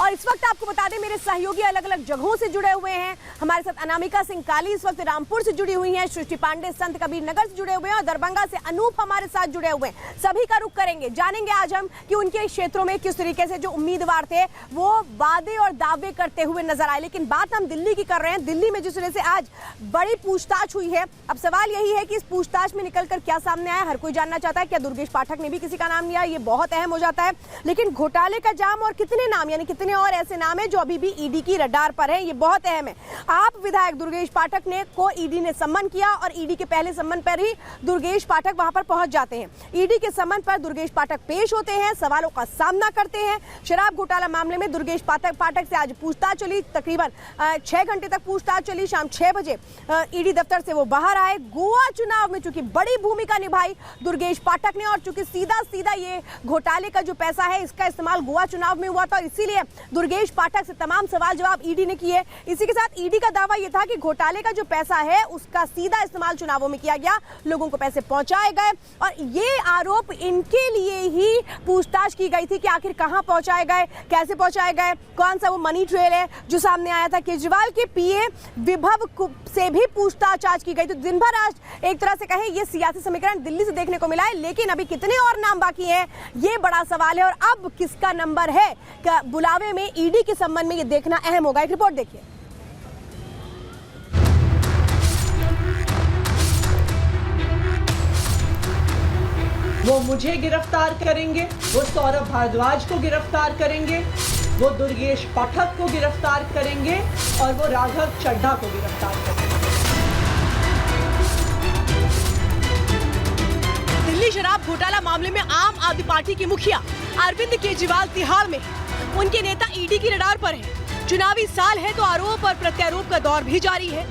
और इस वक्त आपको बता दें मेरे सहयोगी अलग अलग जगहों से जुड़े हुए हैं। हमारे साथ अनामिका सिंह काली इस वक्त रामपुर से जुड़ी हुई हैं, सृष्टि पांडे संत कबीर नगर से जुड़े हुए हैं और दरभंगा से अनूप हमारे साथ जुड़े हुए हैं। सभी का रुख करेंगे, जानेंगे आज हम कि उनके क्षेत्रों में किस तरीके से जो उम्मीदवार थे वो वादे और दावे करते हुए नजर आए। लेकिन बात हम दिल्ली की कर रहे हैं। दिल्ली में जिस तरह से आज बड़ी पूछताछ हुई है, अब सवाल यही है कि इस पूछताछ में निकलकर क्या सामने आया। हर कोई जानना चाहता है क्या दुर्गेश पाठक ने भी किसी का नाम लिया, ये बहुत अहम हो जाता है। लेकिन घोटाले का जाम और कितने नाम, यानी कितने और ऐसे नाम हैं जो अभी भी ईडी की रडार पर है, ये बहुत अहम है। आप विधायक दुर्गेश पाठक ने को ईडी ने सम्मन किया और ईडी के पहले सम्मन पर ही दुर्गेश पाठक वहां पर पहुंच जाते हैं। ईडी के सम्मन पर दुर्गेश पाठक पेश होते हैं, सवालों का सामना करते हैं। शराब घोटाला मामले में दुर्गेश पाठक से आज पूछताछ चली, तकरीबन 6 घंटे तक पूछताछ चली। शाम 6 बजे ईडी दफ्तर से वो बाहर आए। गोवा चुनाव में चूंकि बड़ी भूमिका निभाई दुर्गेश पाठक ने और चूंकि सीधा सीधा ये घोटाले का जो पैसा है इसका इस्तेमाल गोवा चुनाव में हुआ था और इसीलिए दुर्गेश पाठक से तमाम सवाल जवाब ईडी ने किए। इसी के साथ ईडी का दावा यह था कि घोटाले का जो पैसा है उसका सीधा इस्तेमाल चुनावों में किया गया, लोगों को पैसे पहुंचाए गए और ये आरोप इनके लिए ही पूछताछ की गई थी कि आखिर कहां पहुंचाए गए, कैसे पहुंचाए गए, कौन सा वो मनी ट्रेल है जो सामने आया था। केजरीवाल के पीए विभव से भी पूछताछ आज की गई। तो दिन भर आज एक तरह से कहें ये सियासी समीकरण दिल्ली से देखने को मिला है, लेकिन अभी कितने और नाम बाकी हैं ये बड़ा सवाल है और अब किसका नंबर है क्या बुलावे में ईडी के संबंध में ये देखना अहम होगा। एक रिपोर्ट देखिए। वो मुझे गिरफ्तार करेंगे, वो सौरभ भारद्वाज को गिरफ्तार करेंगे, वो दुर्गेश पाठक को गिरफ्तार करेंगे और वो राघव चड्ढा को गिरफ्तार करेंगे। दिल्ली शराब घोटाला मामले में आम आदमी पार्टी के मुखिया अरविंद केजरीवाल तिहाड़ में, उनके नेता ईडी की रडार पर हैं। चुनावी साल है तो आरोप और प्रत्यारोप का दौर भी जारी है।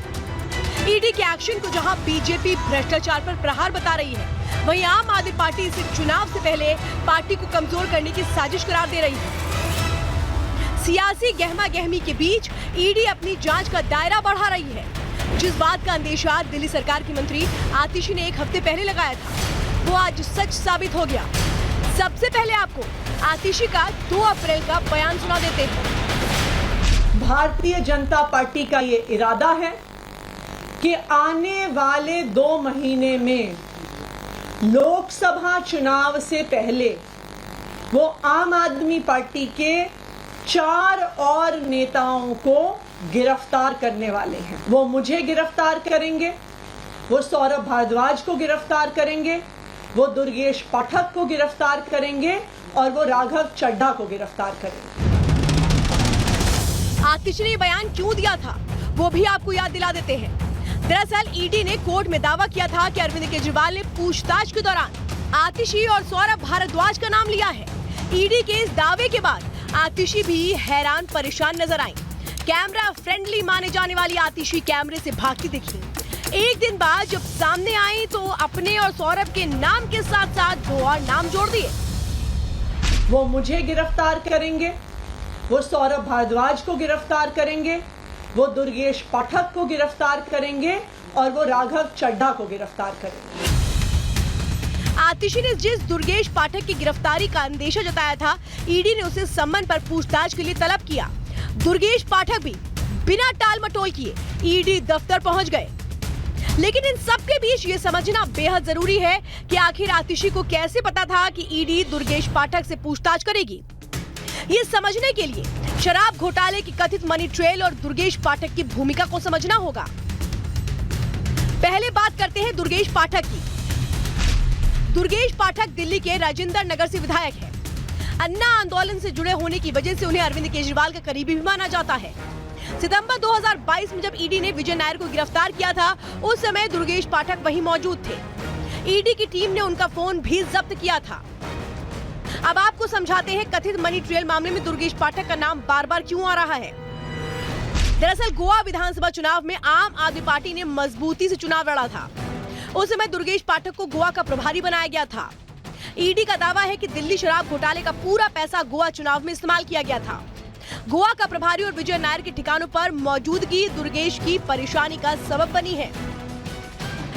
ईडी के एक्शन को जहां बीजेपी भ्रष्टाचार पर प्रहार बता रही है, वहीं आम आदमी पार्टी इसे चुनाव से पहले पार्टी को कमजोर करने की साजिश करार दे रही है। सियासी गहमा गहमी के बीच ईडी अपनी जांच का दायरा बढ़ा रही है। जिस बात का अंदेशा दिल्ली सरकार की मंत्री आतिशी ने 1 हफ्ते पहले लगाया था वो आज सच साबित हो गया। सबसे पहले आपको आतिशी का 2 अप्रैल का बयान सुना देते हैं। भारतीय जनता पार्टी का ये इरादा है कि आने वाले 2 महीने में लोकसभा चुनाव से पहले वो आम आदमी पार्टी के 4 और नेताओं को गिरफ्तार करने वाले हैं। वो मुझे गिरफ्तार करेंगे, वो सौरभ भारद्वाज को गिरफ्तार करेंगे, वो दुर्गेश पाठक को गिरफ्तार करेंगे और वो राघव चड्ढा को गिरफ्तार करेंगे। आतिशी ने बयान क्यों दिया था वो भी आपको याद दिला देते हैं। दरअसल ईडी ने कोर्ट में दावा किया था कि अरविंद केजरीवाल ने पूछताछ के दौरान आतिशी और सौरभ भारद्वाज का नाम लिया है। ईडी के इस दावे के बाद आतिशी भी हैरान परेशान नजर आई। कैमरा फ्रेंडली माने जाने वाली आतिशी कैमरे से भागती दिखी। एक दिन बाद जब सामने आई तो अपने और सौरभ के नाम के साथ साथ 2 और नाम जोड़ दिए। वो मुझे गिरफ्तार करेंगे, वो सौरभ भारद्वाज को गिरफ्तार करेंगे, वो दुर्गेश पाठक को गिरफ्तार करेंगे और वो राघव चड्ढा को गिरफ्तार करेंगे। आतिशी ने जिस दुर्गेश पाठक की गिरफ्तारी का अंदेशा जताया था, ईडी ने उसे सम्मन पर पूछताछ के लिए तलब किया। दुर्गेश पाठक भी बिना टाल मटोल किए ईडी दफ्तर पहुंच गए। लेकिन इन सब के बीच ये समझना बेहद जरूरी है कि आखिर आतिशी को कैसे पता था कि ईडी दुर्गेश पाठक से पूछताछ करेगी। ये समझने के लिए शराब घोटाले की कथित मनी ट्रेल और दुर्गेश पाठक की भूमिका को समझना होगा। पहले बात करते हैं दुर्गेश पाठक की। दुर्गेश पाठक दिल्ली के राजेंद्र नगर से विधायक है। अन्ना आंदोलन से जुड़े होने की वजह से उन्हें अरविंद केजरीवाल का करीबी भी माना जाता है। सितंबर 2022 में जब ईडी ने विजय नायर को गिरफ्तार किया था, उस समय दुर्गेश पाठक वहीं मौजूद थे। ईडी की टीम ने उनका फोन भी जब्त किया था। अब आपको समझाते हैं कथित मनी ट्रेल मामले में दुर्गेश पाठक का नाम बार बार क्यों आ रहा है। दरअसल गोवा विधानसभा चुनाव में आम आदमी पार्टी ने मजबूती से चुनाव लड़ा था। उस समय दुर्गेश पाठक को गोवा का प्रभारी बनाया गया था। ईडी का दावा है कि दिल्ली शराब घोटाले का पूरा पैसा गोवा चुनाव में इस्तेमाल किया गया था। गोवा का प्रभारी और विजय नायर के ठिकानों पर मौजूदगी दुर्गेश की परेशानी का सबब बनी है।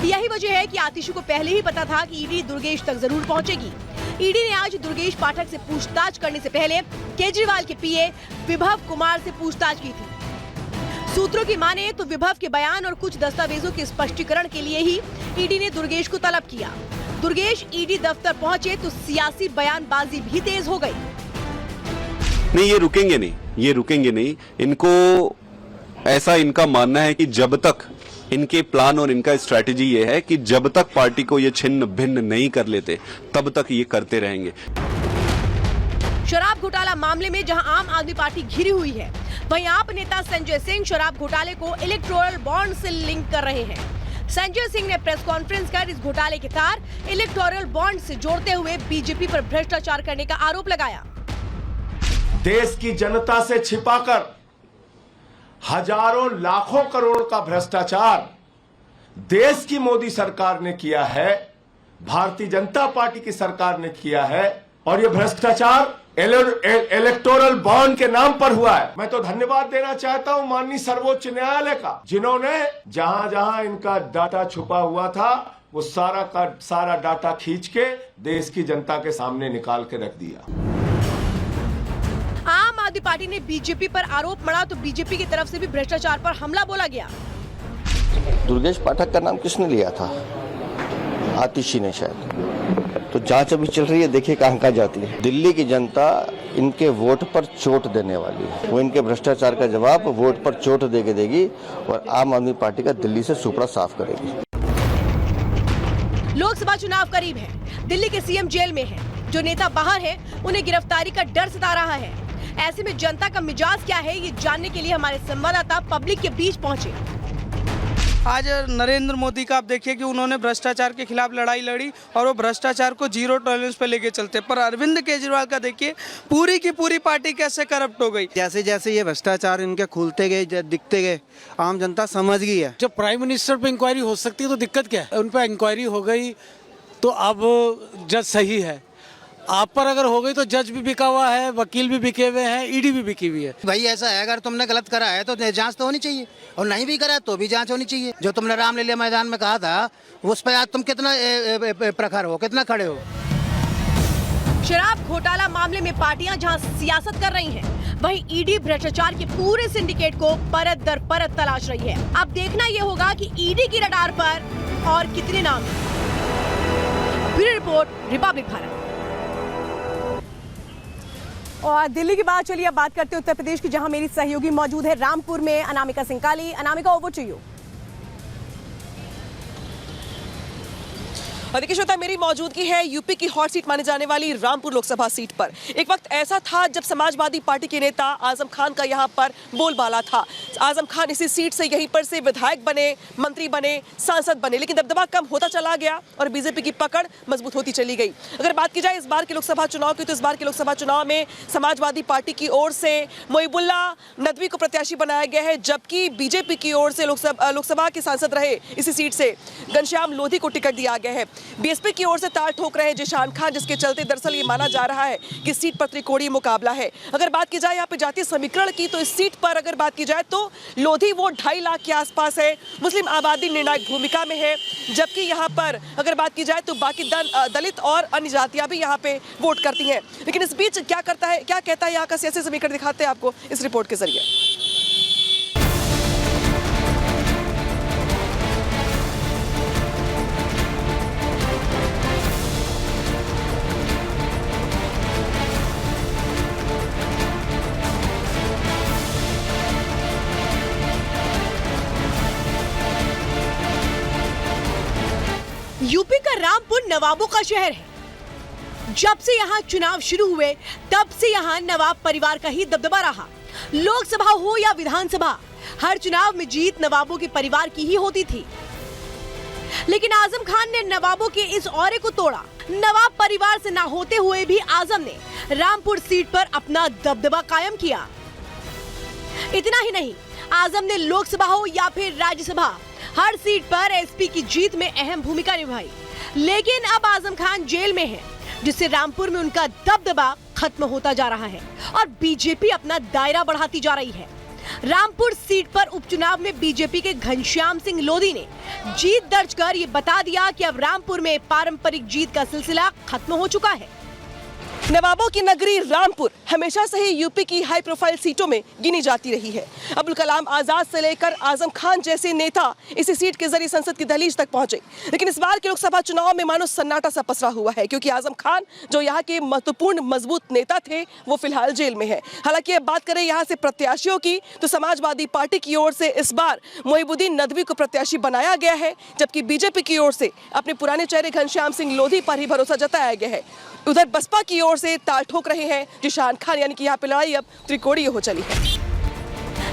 यही वजह है कि आतिशी को पहले ही पता था कि ईडी दुर्गेश तक जरूर पहुंचेगी। ईडी ने आज दुर्गेश पाठक से पूछताछ करने से पहले केजरीवाल के पीए विभव कुमार से पूछताछ की थी। सूत्रों की माने तो विभव के बयान और कुछ दस्तावेजों के स्पष्टीकरण के लिए ही ईडी ने दुर्गेश को तलब किया। दुर्गेश ईडी दफ्तर पहुंचे तो सियासी बयानबाजी भी तेज हो गई। नहीं, ये रुकेंगे नहीं। इनको ऐसा इनका मानना है कि जब तक इनके प्लान और इनका स्ट्रैटेजी ये है कि जब तक पार्टी को ये छिन्न भिन्न नहीं कर लेते तब तक ये करते रहेंगे। शराब घोटाला मामले में जहां आम आदमी पार्टी घिरी हुई है, वहीं आप नेता संजय सिंह शराब घोटाले को इलेक्टोरल बॉन्ड से लिंक कर रहे हैं। संजय सिंह ने प्रेस कॉन्फ्रेंस कर इस घोटाले के तार इलेक्टोरल बॉन्ड से जोड़ते हुए बीजेपी पर भ्रष्टाचार करने का आरोप लगाया। देश की जनता से छिपाकर हजारों लाखों करोड़ का भ्रष्टाचार देश की मोदी सरकार ने किया है, भारतीय जनता पार्टी की सरकार ने किया है, और यह भ्रष्टाचार इलेक्टोरल बॉन्ड के नाम पर हुआ है। मैं तो धन्यवाद देना चाहता हूं माननीय सर्वोच्च न्यायालय का, जिन्होंने जहां जहां इनका डाटा छुपा हुआ था वो सारा का सारा डाटा खींच के देश की जनता के सामने निकाल के रख दिया। आम आदमी पार्टी ने बीजेपी पर आरोप मढ़ा तो बीजेपी की तरफ से भी भ्रष्टाचार पर हमला बोला गया। दुर्गेश पाठक का नाम किसने लिया था? आतिशी ने शायद। तो जांच अभी चल रही है, देखिए कहां जाती है। दिल्ली की जनता इनके वोट पर चोट देने वाली है। वो इनके भ्रष्टाचार का जवाब वोट पर चोट देके देगी और आम आदमी पार्टी का दिल्ली से सुपड़ा साफ करेगी। लोकसभा चुनाव करीब है, दिल्ली के सीएम जेल में है, जो नेता बाहर है उन्हें गिरफ्तारी का डर सता रहा है। ऐसे में जनता का मिजाज क्या है, ये जानने के लिए हमारे संवाददाता पब्लिक के बीच पहुंचे। आज नरेंद्र मोदी का आप देखिए कि उन्होंने भ्रष्टाचार के खिलाफ लड़ाई लड़ी और वो भ्रष्टाचार को जीरो टॉलरेंस पे लेके चलते, पर अरविंद केजरीवाल का देखिए पूरी की पूरी पार्टी कैसे करप्ट हो गई। जैसे जैसे ये भ्रष्टाचार इनके खुलते गए, दिखते गए, आम जनता समझ गई है। जब प्राइम मिनिस्टर पे इंक्वायरी हो सकती है तो दिक्कत क्या है? उन पर इंक्वायरी हो गई तो अब जज सही है, आप पर अगर हो गई तो जज भी बिका हुआ है, वकील भी बिके हुए हैं, ईडी भी बिकी हुई है। भाई ऐसा है, अगर तुमने गलत करा है तो जांच तो होनी चाहिए, और नहीं भी करा तो भी जांच होनी चाहिए। जो तुमने रामलीला मैदान में कहा था उस पर आज तुम कितना प्रखर हो, कितना खड़े हो। शराब घोटाला मामले में पार्टियां जहां सियासत कर रही हैं, वहीं ईडी भ्रष्टाचार के पूरे सिंडिकेट को परत दर परत तलाश रही है। अब देखना यह होगा कि ईडी की रडार पर और कितने नाम हैं। Bureau report, Republic Bharat. और दिल्ली की बात, चलिए अब बात करते हैं उत्तर प्रदेश की, जहां मेरी सहयोगी मौजूद है रामपुर में, अनामिका सिंह काली। Anamika, over to you. देखिए श्रोता, मेरी मौजूदगी है यूपी की हॉट सीट माने जाने वाली रामपुर लोकसभा सीट पर। एक वक्त ऐसा था जब समाजवादी पार्टी के नेता आजम खान का यहाँ पर बोलबाला था। आजम खान इसी सीट से यहीं पर से विधायक बने, मंत्री बने, सांसद बने, लेकिन दबदबा कम होता चला गया और बीजेपी की पकड़ मजबूत होती चली गई। अगर बात की जाए इस बार के लोकसभा चुनाव की, तो इस बार के लोकसभा चुनाव में समाजवादी पार्टी की ओर से मोहिबुल्ला नदवी को प्रत्याशी बनाया गया है, जबकि बीजेपी की ओर से लोकसभा के सांसद रहे इसी सीट से घनश्याम लोधी को टिकट दिया गया है। बीएसपी की ओर से ताल ठोक रहे हैं जिशान खान, जिसके चलते दरअसल ये माना जा रहा है कि सीट पर त्रिकोणीय मुकाबला है। अगर बात की जाए यहाँ पे जातीय समीकरण की, तो इस सीट पर अगर बात की जाए तो लोधी वोट 2.5 लाख के आसपास है, मुस्लिम आबादी निर्णायक भूमिका में है, जबकि यहाँ पर अगर बात की जाए तो बाकी दलित और अन्य जातियां भी यहाँ पे वोट करती हैं। लेकिन इस बीच क्या कहता है यहाँ का सियासी समीकरण, दिखाते हैं आपको इस रिपोर्ट के जरिए। यूपी का रामपुर नवाबों का शहर है। जब से यहाँ चुनाव शुरू हुए तब से यहाँ नवाब परिवार का ही दबदबा रहा। लोकसभा हो या विधानसभा, हर चुनाव में जीत नवाबों के परिवार की ही होती थी। लेकिन आजम खान ने नवाबों के इस औरे को तोड़ा। नवाब परिवार से ना होते हुए भी आजम ने रामपुर सीट पर अपना दबदबा कायम किया। इतना ही नहीं, आजम ने लोकसभा हो या फिर राज्यसभा, हर सीट पर एसपी की जीत में अहम भूमिका निभाई। लेकिन अब आजम खान जेल में है, जिससे रामपुर में उनका दबदबा खत्म होता जा रहा है और बीजेपी अपना दायरा बढ़ाती जा रही है। रामपुर सीट पर उपचुनाव में बीजेपी के घनश्याम सिंह लोधी ने जीत दर्ज कर ये बता दिया कि अब रामपुर में पारंपरिक जीत का सिलसिला खत्म हो चुका है। नवाबों की नगरी रामपुर हमेशा से ही यूपी की हाई प्रोफाइल सीटों में गिनी जाती रही है। अब्दुल कलाम आजाद से लेकर आजम खान जैसे नेता इसी सीट के जरिए संसद की दहलीज तक पहुंचे, लेकिन इस बार के लोकसभा चुनाव में मानो सन्नाटा सा पसरा हुआ है, क्योंकि आजम खान जो यहाँ के महत्वपूर्ण मजबूत नेता थे वो फिलहाल जेल में है। हालांकि अब बात करें यहाँ से प्रत्याशियों की तो समाजवादी पार्टी की ओर से इस बार मोहिबुद्दीन नदवी को प्रत्याशी बनाया गया है, जबकि बीजेपी की ओर से अपने पुराने चेहरे घनश्याम सिंह लोधी पर ही भरोसा जताया गया है। उधर बसपा की ओर से ताल ठोक रहे हैं जिशान खान, यानी कि यहाँ पे लड़ाई अब त्रिकोणीय हो चली है।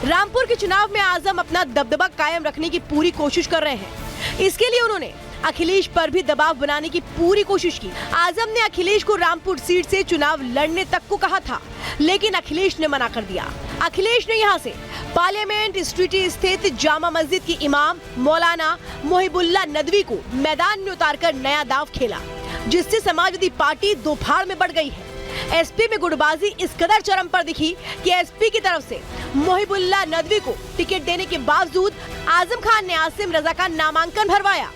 रामपुर के चुनाव में आजम अपना दबदबा कायम रखने की पूरी कोशिश कर रहे हैं। इसके लिए उन्होंने अखिलेश पर भी दबाव बनाने की पूरी कोशिश की। आजम ने अखिलेश को रामपुर सीट से चुनाव लड़ने तक को कहा था, लेकिन अखिलेश ने मना कर दिया। अखिलेश ने यहाँ से पार्लियामेंट स्ट्रीट स्थित जामा मस्जिद के इमाम मौलाना मोहिबुल्ला नदवी को मैदान में उतारकर नया दाव खेला, जिससे समाजवादी पार्टी दो फाड़ में बढ़ गई है। एसपी में गुटबाजी इस कदर चरम पर दिखी कि एसपी की तरफ से मोहिबुल्ला नदवी को टिकट देने के बावजूद आजम खान ने आसिम रजा का नामांकन भरवाया।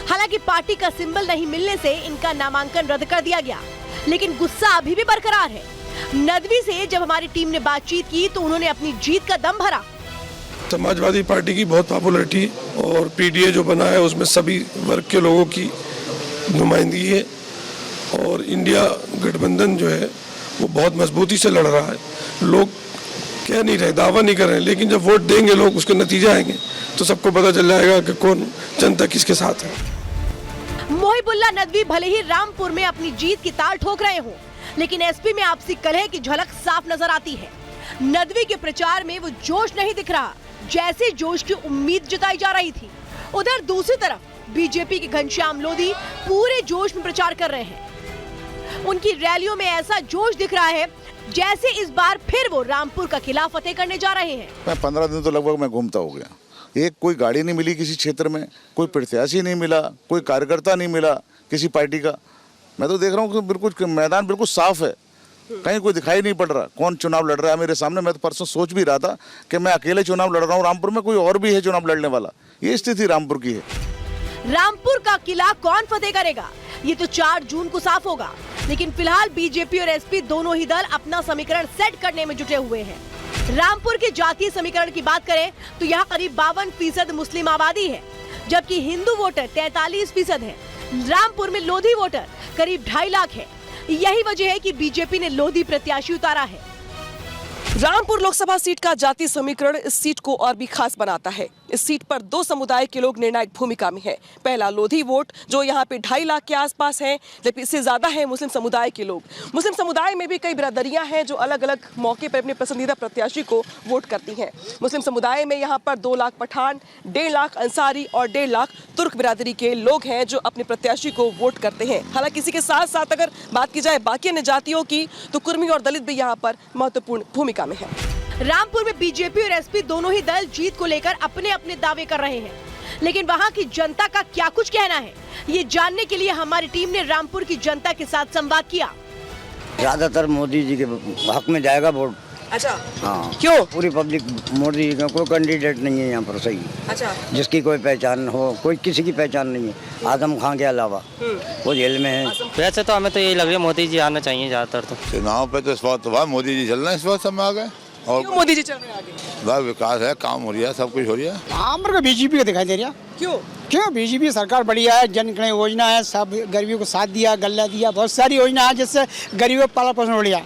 हालांकि पार्टी का सिंबल नहीं मिलने से इनका नामांकन रद्द कर दिया गया, लेकिन गुस्सा अभी भी बरकरार है। नदवी से जब हमारी टीम ने बातचीत की तो उन्होंने अपनी जीत का दम भरा। समाजवादी पार्टी की बहुत पॉपुलरिटी और पीडीए जो बना है उसमें सभी वर्ग के लोगों की नुमाइंदगी है और इंडिया गठबंधन जो है वो बहुत मजबूती से लड़ रहा है। लोग कह नहीं रहे, दावा नहीं कर रहे, लेकिन जब वोट देंगे लोग, उसके नतीजे आएंगे तो सबको पता चल जाएगा कि कौन जनता किसके साथ है। मोहिबुल्ला नदवी भले ही रामपुर में अपनी जीत की ताल ठोक रहे हों, लेकिन एसपी में आपसी कलह की झलक साफ नजर आती है। नदवी के प्रचार में वो जोश नहीं दिख रहा जैसे जोश की उम्मीद जताई जा रही थी। उधर दूसरी तरफ बीजेपी के घनश्याम लोधी पूरे जोश में प्रचार कर रहे हैं। उनकी रैलियों में ऐसा जोश दिख रहा है जैसे इस बार फिर वो रामपुर का किला फतेह करने जा रहे हैं। मैं 15 दिन तो लगभग मैं घूमता हो गया, एक कोई गाड़ी नहीं मिली किसी क्षेत्र में, कोई प्रत्याशी नहीं मिला, कोई कार्यकर्ता नहीं मिला किसी पार्टी का। मैं तो देख रहा हूँ कि बिल्कुल मैदान बिल्कुल साफ है, कहीं कोई दिखाई नहीं पड़ रहा कौन चुनाव लड़ रहा है मेरे सामने। मैं तो परसों सोच भी रहा था कि मैं अकेले चुनाव लड़ रहा हूँ, रामपुर में कोई और भी है चुनाव लड़ने वाला। ये स्थिति रामपुर की है। रामपुर का किला कौन फतेह करेगा ये तो 4 जून को साफ होगा, लेकिन फिलहाल बीजेपी और एसपी दोनों ही दल अपना समीकरण सेट करने में जुटे हुए हैं। रामपुर के जातीय समीकरण की बात करें तो यहाँ करीब 52% मुस्लिम आबादी है, जबकि हिंदू वोटर 43% है। रामपुर में लोधी वोटर करीब 2.5 लाख है। यही वजह है कि बीजेपी ने लोधी प्रत्याशी उतारा है। रामपुर लोकसभा सीट का जाति समीकरण इस सीट को और भी खास बनाता है। इस सीट पर 2 समुदाय के लोग निर्णायक भूमिका में हैं। पहला लोधी वोट जो यहाँ पे 2.5 लाख के आसपास है, जबकि इससे ज्यादा है मुस्लिम समुदाय के लोग। मुस्लिम समुदाय में भी कई बिरादरियां हैं जो अलग अलग मौके पर अपने पसंदीदा प्रत्याशी को वोट करती हैं। मुस्लिम समुदाय में यहाँ पर 2 लाख पठान, 1.5 लाख अंसारी और 1.5 लाख तुर्क बिरादरी के लोग हैं जो अपने प्रत्याशी को वोट करते हैं। हालांकि इसी के साथ साथ अगर बात की जाए बाकी अन्य जातियों की तो कुर्मी और दलित भी यहाँ पर महत्वपूर्ण भूमिका में है। रामपुर में बीजेपी और एसपी दोनों ही दल जीत को लेकर अपने अपने दावे कर रहे हैं, लेकिन वहां की जनता का क्या कुछ कहना है ये जानने के लिए हमारी टीम ने रामपुर की जनता के साथ संवाद किया। ज्यादातर मोदी जी के हक में जाएगा वोट। अच्छा, हाँ, क्यों? पूरी पब्लिक मोदी जी का कोई कैंडिडेट नहीं है यहाँ पर सही। अच्छा, जिसकी कोई पहचान हो, कोई किसी की पहचान नहीं है आजम खान के अलावा, वो जेल में है। वैसे तो हमें तो यही लग रहा है मोदी जी आना चाहिए ज्यादातर। तो चुनाव पे तो इस बात मोदी जी चल रहे हैं, इस बात सब में आ गए और क्यों मोदी जी चल रहे हैं आगे? बस विकास है, काम हो रहा है, सब कुछ हो रहा है। आमर का बीजेपी का दिखाई दे रहा। क्यों बीजेपी सरकार बढ़िया है, जन कल्याण योजना है, सब गरीबों को साथ दिया, गल्ला दिया, बहुत सारी योजना है जिससे गरीबों पाला पोषण बढ़िया।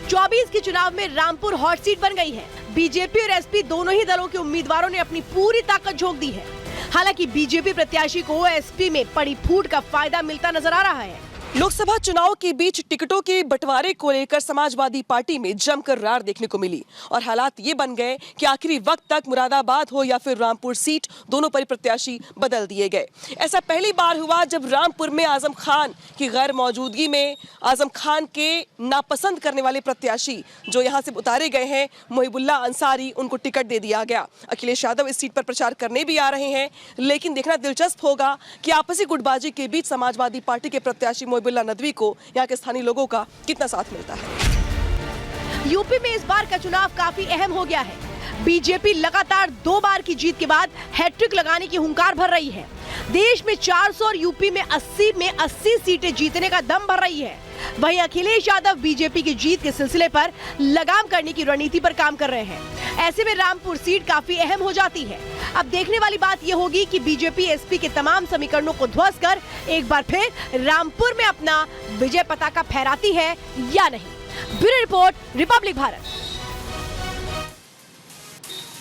24 के चुनाव में रामपुर हॉट सीट बन गई है। बीजेपी और एसपी दोनों ही दलों के उम्मीदवारों ने अपनी पूरी ताकत झोंक दी है। हालांकि बीजेपी प्रत्याशी को एसपी में पड़ी फूट का फायदा मिलता नजर आ रहा है। लोकसभा चुनाव के बीच टिकटों के बंटवारे को लेकर समाजवादी पार्टी में जमकर रार देखने को मिली और हालात ये बन गए कि आखिरी वक्त तक मुरादाबाद हो या फिर रामपुर सीट, दोनों पर प्रत्याशी बदल दिए गए। ऐसा पहली बार हुआ जब रामपुर में आजम खान की गैर मौजूदगी में आजम खान के नापसंद करने वाले प्रत्याशी जो यहाँ से उतारे गए हैं मोहिबुल्ला अंसारी, उनको टिकट दे दिया गया। अखिलेश यादव इस सीट पर प्रचार करने भी आ रहे हैं, लेकिन देखना दिलचस्प होगा कि आपसी गुटबाजी के बीच समाजवादी पार्टी के प्रत्याशी मोहिबुल्ला नदवी को यहाँ के स्थानीय लोगों का कितना साथ मिलता है। यूपी में इस बार का चुनाव काफी अहम हो गया है। बीजेपी लगातार 2 बार की जीत के बाद हैट्रिक लगाने की हुंकार भर रही है। देश में 400 और यूपी में 80 सीटें जीतने का दम भर रही है। वहीं अखिलेश यादव बीजेपी की जीत के सिलसिले पर लगाम करने की रणनीति पर काम कर रहे हैं। ऐसे में रामपुर सीट काफी अहम हो जाती है। अब देखने वाली बात यह होगी कि बीजेपी एसपी के तमाम समीकरणों को ध्वस्त कर एक बार फिर रामपुर में अपना विजय पताका फहराती है या नहीं। Bureau report, Republic Bharat.